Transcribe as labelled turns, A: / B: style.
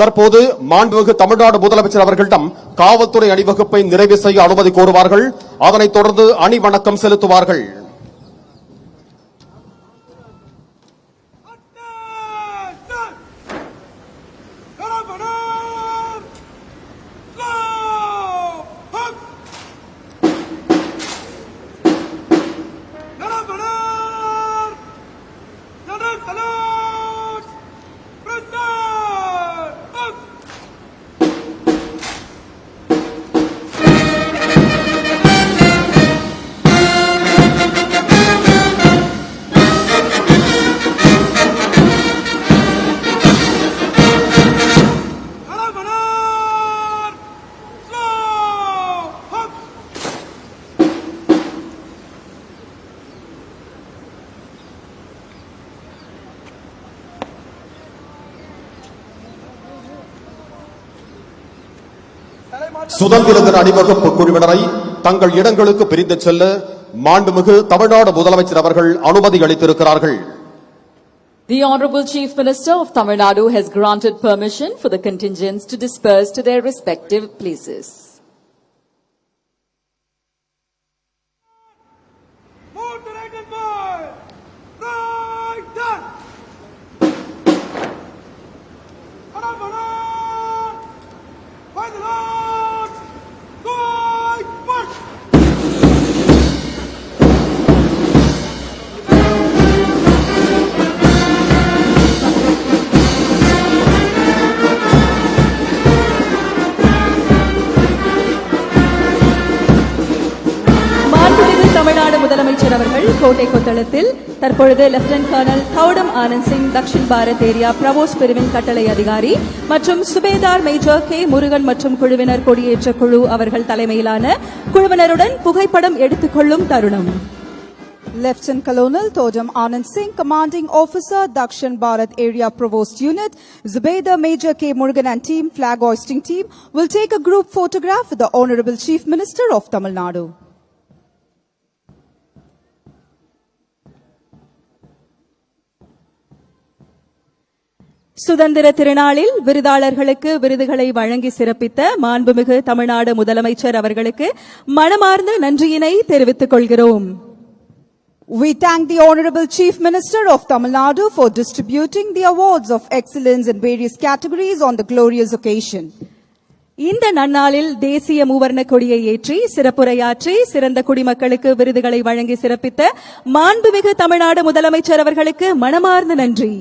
A: தற்போது மாண்புமிகு தமிழ்நாடு முதலமைச்சர் அவர்களிடம் காவல்துறை அணிவகுப்பை நிறைவு செய்ய அனுமதி கோருவார்கள். அதனைத் தொடர்ந்து அணிவணக்கம் செலுத்துவார்கள். சுதந்திர தின அணிவகுப்பு குழுவினரை தங்கள் இடங்களுக்கு பிரிந்து செல்ல மாண்புமிகு தமிழ்நாடு முதலமைச்சர் அவர்கள் அனுமதி அளித்திருக்கிறார்கள்.
B: The Honorable Chief Minister of Tamil Nadu has granted permission for the contingents to disperse to their respective places.
C: Tamil Nadu முதலமைச்சர் அவர்கள் கோட்டை கொத்தளத்தில் தற்பொழுது lieutenant colonel Gautam Anand Singh Dakshin Bharat area provost பிரிவின் கட்டளை அதிகாரி மற்றும் சுபேதார் மேஜர் கே முருகன் மற்றும் குழுவினர் கொடியேற்ற குழு அவர்கள் தலைமையிலான குழுவினருடன் புகைப்படம் எடுத்துக் கொள்ளும் தருணம்.
D: Lieutenant Colonel Todam Anand Singh, Commanding Officer, Dakshin Bharat Area Provost Unit, Zubaida Major K. Murugan and team, flag hoisting team, will take a group photograph with the Honorable Chief Minister of Tamil Nadu.
C: சுதந்திர திருநாளில் விருதாளர்களுக்கு விருதுகளை வழங்கி சிறப்பித்த மாண்புமிகு தமிழ்நாடு முதலமைச்சர் அவர்களுக்கு மனமார்ந்த நன்றியினை தெரிவித்துக் கொள்கிறோம்.
D: We thank the Honorable Chief Minister of Tamil Nadu for distributing the awards of excellence in various categories on the glorious occasion.
C: இந்த நன்னாளில் தேசிய மூவர்ண கொடியை ஏற்றி சிறப்புரையாற்றி சிறந்த குடிமக்களுக்கு விருதுகளை வழங்கி சிறப்பித்த மாண்புமிகு தமிழ்நாடு முதலமைச்சர் அவர்களுக்கு மனமார்ந்த நன்றி.